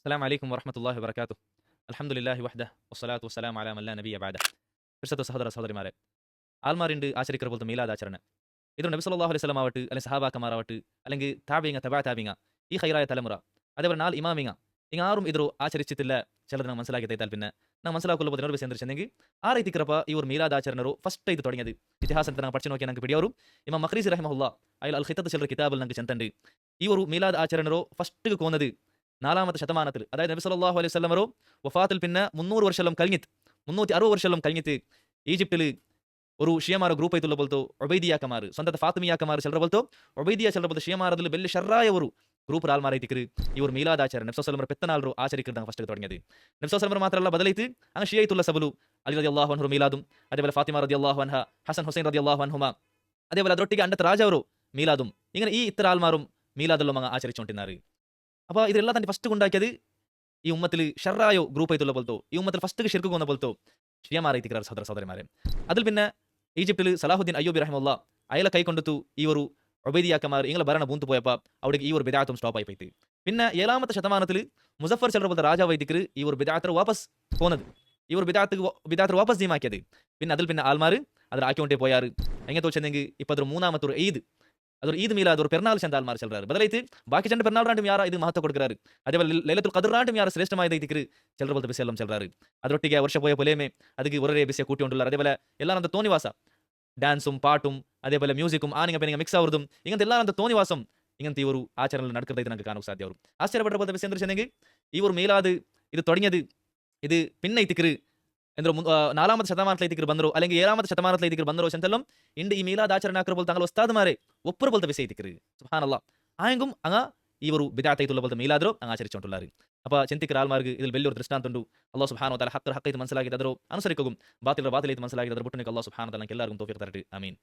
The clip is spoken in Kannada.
السلام عليكم ورحمة الله وبركاته. الحمد لله وحده والصلاة والسلام على من لا نبي بعده. ಪ್ರಸ್ತುತ ಸಹೋದರ ಸಹೋದರಿಮಾರೆ, ആൽമാറിണ്ട് ആചരിക്കറ പോലത്തെ മീലാദാചരണ ഇത് നബി സല്ലല്ലാഹു അലൈഹി വസല്ലം ആവട്ടെ, അല്ലെങ്കിൽ സഹാബാക്കന്മാരാവട്ടെ, അല്ലെങ്കിൽ താബിഇങ്ങ തബഅ താബിഇങ്ങ ഈ ഹൈറായ തലമുറ, അതേപോലെ നാല് ഇമാമിങ്ങ ಹಿಂಗಾರು ಇದ್ರು ಆಚರಿಸುತ್ತಿಲ್ಲ ಚಿಲದನ್ನ ಮನಸಲಾಗಿದ್ದೈತಲ್ ಪಿನ್ನ ನಾವು ಮನಸಲಾಕೊಳ್ಳಬಹುದು ನೋಡ್ಬೇಕು ಚಂದ್ರಚಂದಂಗಿ ಆ ರೀತಿ ಕ್ರಪ ಇವರು ಮೀಲಾದಾಚರಣರು ಫಸ್ಟ್ ಇದು ತೊಡಗಿಯದು ಇತಿಹಾಸ ಅಂತ ನಾವು ಪಡಿಸಿ ನೋಕಿ ನಂಗೆ ಬಿಡಿಯವರು ಇಮಾಮ್ ಮಖ್ರೀಸಿ ರಹಿಮಹುಲ್ಲಾ ಅಯ್ಲ್ ಅಲ್ ಖಿತತ್ ಚಿಲ್ರ ಕಿತಾಬಲ್ ನಂಗೆ ಚಂತಂಡಿ ಇವರು ಮೀಲಾದ್ ಆಚರಣರು ಫಸ್ಟ್ ಕೋನದು 4ാമത്തെ ശതമാനത്തിൽ, അതായത് നബി സല്ലല്ലാഹു അലൈഹി വസല്ലമറോ വഫാത്തിൽ പിന്നെ 300 വർഷം കഴിഞ്ഞിട്ട് 360 വർഷം കഴിഞ്ഞിട്ട് ഈജിപ്തിൽ ഒരു ഷിയമാರ ಗ್ರೂಪ್ ಐತುಲ್ಲ ಬೋಲ್ತು ಒಬೈದಿಯಾಕಮಾರ್ ಸ್ವಂತ ಫಾತಿಮಿಯಾಕಮಾರ್ ಚಲ್ರ ಬೋಲ್ತು ಒಬೈದಿಯಾ ಚಲ್ರ ಬೋಲ್ತು ಷಿಯಮಾರದಲ್ಲಿ ಬೆಲ್ಲ ಶರ್ರಾಯವರು ಗ್ರೂಪ್ ರಾಲ್ ಮಾರೈತಿಕ್ರು ಇವರು ಮೀಲಾದಾಚರಣೆ ನಬಿ ಸಲ್ಲಲ್ಲಾಹು ಪೆತ್ತನಾಲ್ರು ಆಚರಿಕ್ಕಿರ್ದಂಗ ಫಸ್ಟ್ ತೊಡಗಿಯದು. ನಬಿ ಸಲ್ಲಲ್ಲಾಹು ಮಾತ್ರ ಅಲ್ಲ ಬದಲೈತು ಹಂಗ ಶಿಯೈತುಲ್ಲ ಸಬಲು ಅಲಿ ರದಿಯಲ್ಲಾಹು ಅನ್ಹು ಮೀಲಾದುಂ, അതേപോലെ ಫಾತಿಮಾ ರದಿಯಲ್ಲಾಹು ಅನ್ಹಾ, ಹಸನ್ ಹುಸೈನ್ ರದಿಯಲ್ಲಾಹು ಅನ್ಹುಮಾ, അതേപോലെ ಅದರೊಟ್ಟಿಗೆ ಅಂಡತ ರಾಜವರು ಮೀಲಾದುಂ, ഇങ്ങനെ ಈ ಇತರ ಆಲ್ಮಾರು ಮೀಲಾದಲ್ಲೋ ಮಂಗ ಆಚರಿಸುಂಟಿನಾರು. അപ്പോൾ ഇതെല്ലാം തന്നെ ഫസ്റ്റ് ഉണ്ടാക്കിയത് ഈ ഉമ്മത്തിൽ ഷർറായോ ഗ്രൂപ്പ് ആയിട്ടുള്ള പോലത്തോ ഈ ഉമ്മത്തിൽ ഫസ്റ്റ് ഷിർക്ക് കൊന്ന പോലത്തോ ഷിയമാറൈത്തിക്കാർ സഹോദര സഹോദരന്മാരെ. അതിൽ പിന്നെ ഈജിപ്തിൽ സലാഹുദ്ദീൻ അയ്യൂബി റഹിമഹുല്ലാ അയാളെ കൈക്കൊണ്ടെത്തു ഈ ഒരു ഒബൈദിയാക്കമാർ ഇങ്ങളെ ഭരണ ബൂന്ത് പോയപ്പോൾ അവിടെ ഈ ഒരു ബിദാത്തും സ്റ്റോപ്പ് ആയി പോയിട്ട് പിന്നെ 7ാമത്തെ ശതമാനത്തിൽ മുസഫർ ചൽರ പോലത്തെ ರಾಜವೈದಿಕರು ಈ ഒരു ಬಿದಾತ್ರ ವಾಪಸ್ പോന്നത് ഈ ഒരു ಬಿದಾತ್ರ ವಾಪಸ್ ದೀಮಾಕಿയത്. പിന്നെ അതിൽ പിന്നെ ആൽമാർ ಅದರ ಆಕಿಕೊಂಡೇ പോയാറ്. ಹೆಂಗೆ ತೋಚಂದೆಂಗೆ ಇಪ್ಪದ್ರ 3ാമത്തെ ഒരു ഈദ്, ಅದರ ಈದ್ ಮೀಲಾದ್ ஒரு பெருநாள் சென்று ஆல்மார் செல்றாரு. ಬದಲೈತಿ ಬಾಕಿ ಚಂದ பெருநாள் ರಾಂಟು ಯಾರ ಇದು ಮಹತ್ವ ಕೊಡ್கிறாரு. അതേപോലെ ಲೈಲತುಲ್ ഖദർ ರಾಂಟು ಯಾರ ಶ್ರೇಷ್ಠವಾದ ಐತಿಕ್ರು ಚಲ್ರ ಬೋಲ್ತ ಬಿಸಿ ಎಲ್ಲಂ ಚೆಲ್றாரு. ಅದರೊಟ್ಟಿಗೆ ವರ್ಷ ಪೋಯ ಪೊಲೇಮೆ ಅದಕ್ಕೆ ಒರರೆ ಬಿಸಿಯ ಕೂಟಿ ಉಂಟುಲ್ಲಾರು. അതേപോലെ ಎಲ್ಲಾನಂತ തോന്നിವಾಸ ಡ್ಯಾನ್സും ಪಾಟುം അതേപോലെ ಮ್ಯೂಸಿಕುം ಆನಿಂಗ ಬೆನಿಂಗ ಮಿಕ್ಸ್ ಆವರ್ದುം ಇಂಗಂತ ಎಲ್ಲಾನಂತ തോന്നിವಾಸಂ ಇಂಗಂತ ಇವರು ಆಚರಣೆ ನಡ್ಕರ್ತೈತೆ ನಂಗೆ ಕಾಣೋಕೆ ಸಾಧ್ಯ. ಅವರು ಆಶ್ಚರ್ಯಪಟ್ಟ ಬೋಲ್ತ ಬಿಸಿ ಅಂದ್ರೆ ಚೆಂದಂಗೆ ಇವರು ಮೀಲಾದ್ ಇದು ತೊಡಗಿಯದು ಇದು ಪಿನ್ನ ಐತಿಕ್ರು ಎಂದ್ರು 4ാമത്തെ ശതമാനത്തിൽ ಐತಿಕ್ರು ಬಂದರು, അല്ലെങ്കിൽ 7ാമത്തെ ശതമാനത്തിൽ ಐತಿಕ್ರು ಬಂದರು ചെന്തಲ್ಲಂ ಇಂದು ಈ ಮೀಲಾದ್ ಆಚರಣೆ ಹಾಕರ ಬೋಲ್ ತಂಗಲ ಉಸ್ತಾದ್ ಮಾರೆ ಒಪ್ಪರ ಬೋಲ್ತ ಬಿಸಿ ಐತಿಕ್ರು സുബ്ഹാനല്ലാഹ് ആയെങ്കും അങ്ങ ಇವರು ಬಿದಾತ್ ಐತುಲ್ಲ ಬೋಲ್ತ ಮೀಲಾದ್ರು ಹಂಗ ಆಚರಿಸುಂಟುಲ್ಲಾರು. അപ്പോൾ ಚಿಂತಿಕರ ಆಲ್ಮಾರ್ಗ್ ഇതിൽ വലിയൊരു ദൃഷ്ടാന്തമുണ്ട്. അല്ലാഹു സുബ്ഹാനഹു വ തആല ഹഖ് ഹഖ് മനസ്സിലാക്കിയത് ಅದರ ಅನುಸರಿക്കും, ಬಾತಿಲ್ ಬಾತಿಲ್ മനസ്സിലാക്കിയത് ಅದರ ಬಿಟ್ಟು ಅല്ലാಹು ಸುಬ್ಹಾನಹು ವ ತಆല ಎಲ್ಲರಿಗೂ ತೌಫೀಕ್ ತರಲಿ. ಆಮೀನ್.